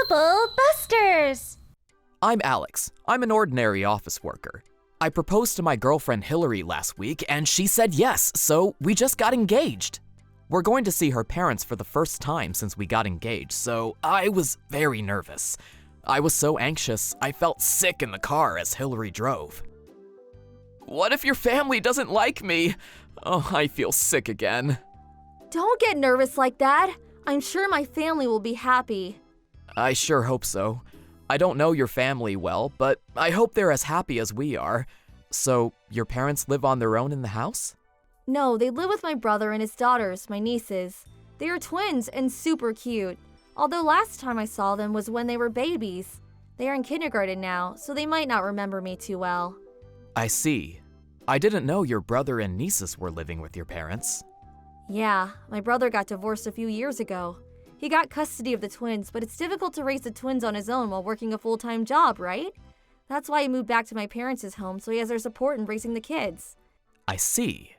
Bubble Busters! I'm Alex. I'm an ordinary office worker. I proposed to my girlfriend Hillary last week, and she said yes, so we just got engaged. We're going to see her parents for the first time since we got engaged, so I was very nervous. I was so anxious, I felt sick in the car as Hillary drove. What if your family doesn't like me? Oh, I feel sick again. Don't get nervous like that. I'm sure my family will be happy. I sure hope so. I don't know your family well, but I hope they're as happy as we are. So, your parents live on their own in the house? No, they live with my brother and his daughters, my nieces. They are twins and super cute. Although last time I saw them was when they were babies. They are in kindergarten now, so they might not remember me too well. I see. I didn't know your brother and nieces were living with your parents. Yeah, my brother got divorced a few years ago. He got custody of the twins, but it's difficult to raise the twins on his own while working a full-time job, right? That's why he moved back to my parents' home, so he has their support in raising the kids. I see.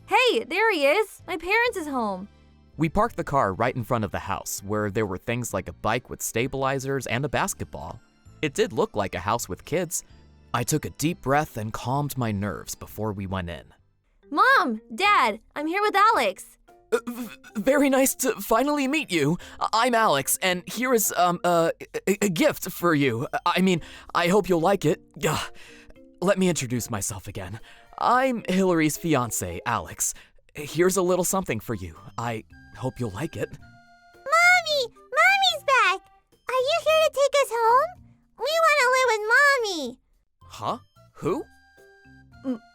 Hey, there he is! My parents' home! We parked the car right in front of the house, where there were things like a bike with stabilizers and a basketball. It did look like a house with kids. I took a deep breath and calmed my nerves before we went in. Mom! Dad! I'm here with Alex! Very nice to finally meet you. I'm Alex, and here is, a gift for you. I hope you'll like it. Let me introduce myself again. I'm Hillary's fiancée, Alex. Here's a little something for you. I hope you'll like it. Mommy! Mommy's back! Are you here to take us home? We want to live with Mommy! Huh? Who?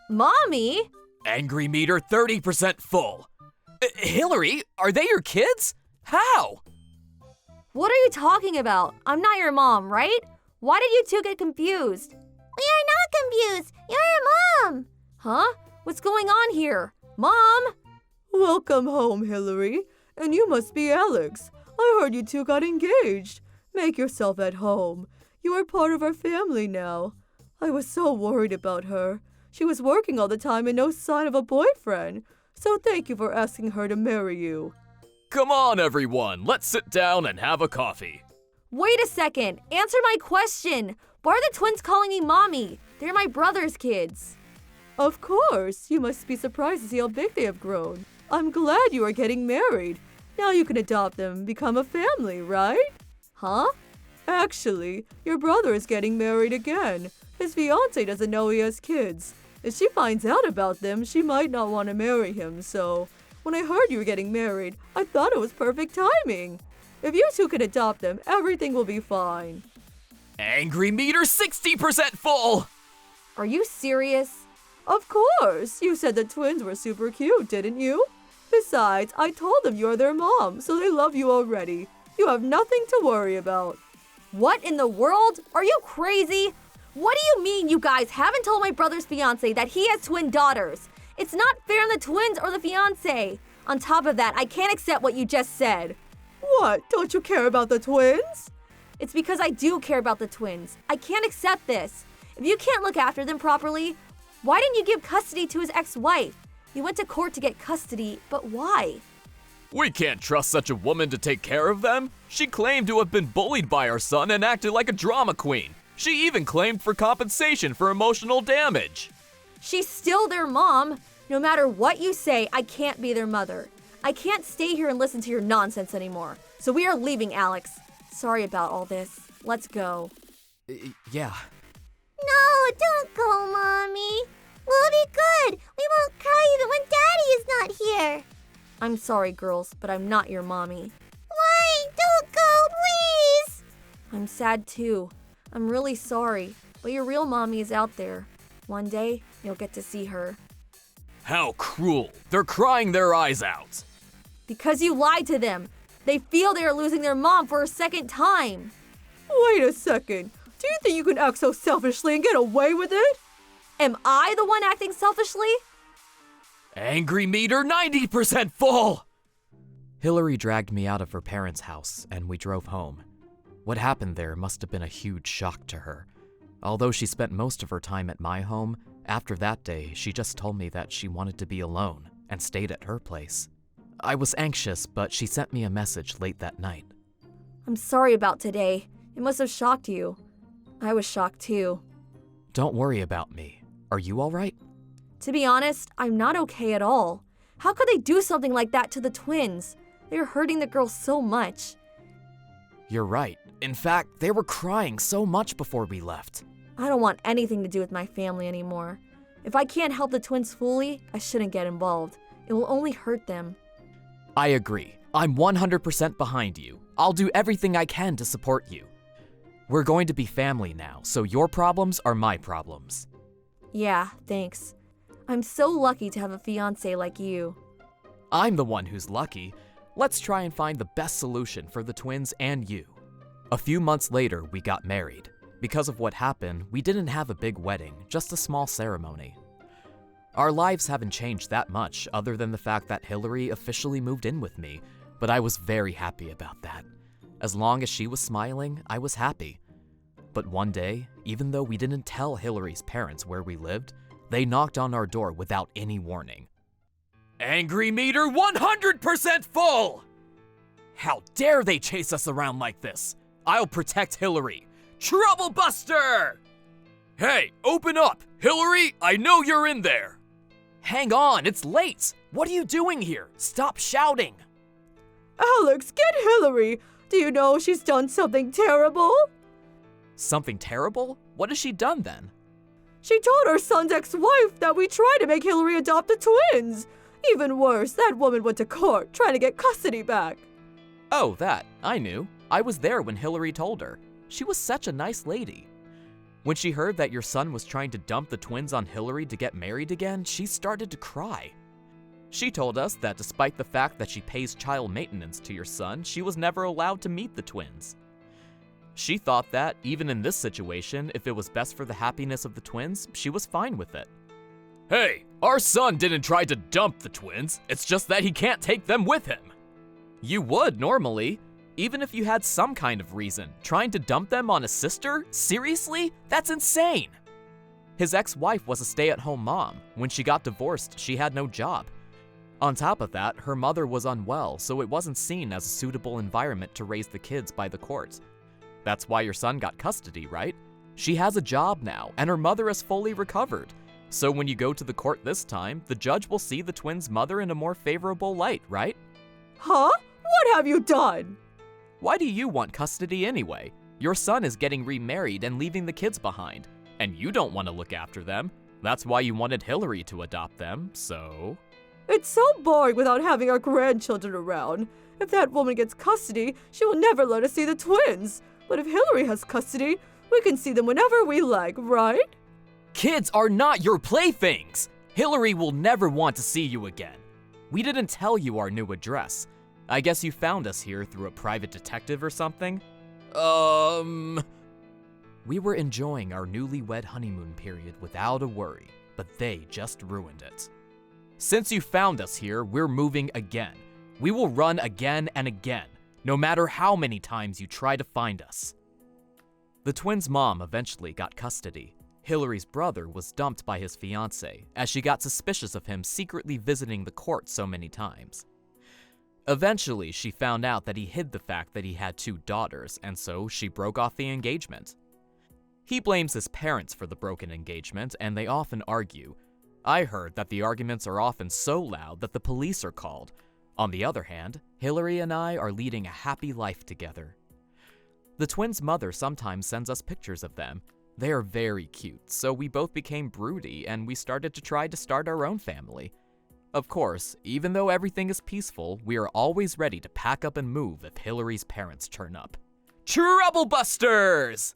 Mommy? Angry meter 30% full. Hillary, are they your kids? How? What are you talking about? I'm not your mom, right? Why did you two get confused? We are not confused. You're Mom. Huh? What's going on here? Mom? Welcome home, Hillary. And you must be Alex. I heard you two got engaged. Make yourself at home. You are part of our family now. I was so worried about her. She was working all the time and no sign of a boyfriend. So thank you for asking her to marry you. Come on, everyone. Let's sit down and have a coffee. Wait a second. Answer my question. Why are the twins calling me Mommy? They're my brother's kids. Of course. You must be surprised to see how big they have grown. I'm glad you are getting married. Now you can adopt them and become a family, right? Huh? Actually, your brother is getting married again. His fiancée doesn't know he has kids. If she finds out about them, she might not want to marry him, so when I heard you were getting married, I thought it was perfect timing. If you two can adopt them, everything will be fine. Angry meter 60% full! Are you serious? Of course! You said the twins were super cute, didn't you? Besides, I told them you're their mom, so they love you already. You have nothing to worry about. What in the world? Are you crazy? What do you mean you guys haven't told my brother's fiancé that he has twin daughters? It's not fair on the twins or the fiancé. On top of that, I can't accept what you just said. What? Don't you care about the twins? It's because I do care about the twins. I can't accept this. If you can't look after them properly, why didn't you give custody to his ex-wife? You went to court to get custody, but why? We can't trust such a woman to take care of them. She claimed to have been bullied by our son and acted like a drama queen. She even claimed for compensation for emotional damage. She's still their mom. No matter what you say, I can't be their mother. I can't stay here and listen to your nonsense anymore. So we are leaving, Alex. Sorry about all this. Let's go. Yeah. No, don't go, Mommy. We'll be good. We won't cry even when Daddy is not here. I'm sorry, girls, but I'm not your mommy. Why? Don't go, please. I'm sad too. I'm really sorry, but your real mommy is out there. One day, you'll get to see her. How cruel. They're crying their eyes out. Because you lied to them. They feel they are losing their mom for a second time. Wait a second. Do you think you can act so selfishly and get away with it? Am I the one acting selfishly? Angry meter 90% full! Hillary dragged me out of her parents' house and we drove home. What happened there must have been a huge shock to her. Although she spent most of her time at my home, after that day, she just told me that she wanted to be alone and stayed at her place. I was anxious, but she sent me a message late that night. I'm sorry about today. It must have shocked you. I was shocked too. Don't worry about me. Are you alright? To be honest, I'm not okay at all. How could they do something like that to the twins? They're hurting the girls so much. You're right. In fact, they were crying so much before we left. I don't want anything to do with my family anymore. If I can't help the twins fully, I shouldn't get involved. It will only hurt them. I agree. I'm 100% behind you. I'll do everything I can to support you. We're going to be family now, so your problems are my problems. Yeah, thanks. I'm so lucky to have a fiancé like you. I'm the one who's lucky. Let's try and find the best solution for the twins and you. A few months later, we got married. Because of what happened, we didn't have a big wedding, just a small ceremony. Our lives haven't changed that much, other than the fact that Hillary officially moved in with me, but I was very happy about that. As long as she was smiling, I was happy. But one day, even though we didn't tell Hillary's parents where we lived, they knocked on our door without any warning. Angry meter 100% full! How dare they chase us around like this? I'll protect Hillary. Trouble Buster! Hey, open up! Hillary, I know you're in there! Hang on, it's late! What are you doing here? Stop shouting! Alex, get Hillary! Do you know she's done something terrible? Something terrible? What has she done then? She told her son's ex-wife that we tried to make Hillary adopt the twins. Even worse, that woman went to court trying to get custody back. Oh, that. I knew. I was there when Hillary told her. She was such a nice lady. When she heard that your son was trying to dump the twins on Hillary to get married again, she started to cry. She told us that despite the fact that she pays child maintenance to your son, she was never allowed to meet the twins. She thought that, even in this situation, if it was best for the happiness of the twins, she was fine with it. Hey, our son didn't try to dump the twins, it's just that he can't take them with him. You would, normally. Even if you had some kind of reason. Trying to dump them on a sister? Seriously? That's insane! His ex-wife was a stay-at-home mom. When she got divorced, she had no job. On top of that, her mother was unwell, so it wasn't seen as a suitable environment to raise the kids by the court. That's why your son got custody, right? She has a job now, and her mother is fully recovered. So when you go to the court this time, the judge will see the twins' mother in a more favorable light, right? Huh? What have you done? Why do you want custody anyway? Your son is getting remarried and leaving the kids behind, and you don't want to look after them. That's why you wanted Hillary to adopt them, so... It's so boring without having our grandchildren around. If that woman gets custody, she will never let us see the twins. But if Hillary has custody, we can see them whenever we like, right? Kids are not your playthings! Hillary will never want to see you again. We didn't tell you our new address. I guess you found us here through a private detective or something? We were enjoying our newlywed honeymoon period without a worry, but they just ruined it. Since you found us here, we're moving again. We will run again and again, no matter how many times you try to find us. The twins' mom eventually got custody. Hillary's brother was dumped by his fiancée, as she got suspicious of him secretly visiting the court so many times. Eventually, she found out that he hid the fact that he had 2 daughters, and so she broke off the engagement. He blames his parents for the broken engagement, and they often argue. I heard that the arguments are often so loud that the police are called. On the other hand, Hillary and I are leading a happy life together. The twins' mother sometimes sends us pictures of them. They are very cute, so we both became broody and we started to try to start our own family. Of course, even though everything is peaceful, we are always ready to pack up and move if Hillary's parents turn up. Trouble Busters!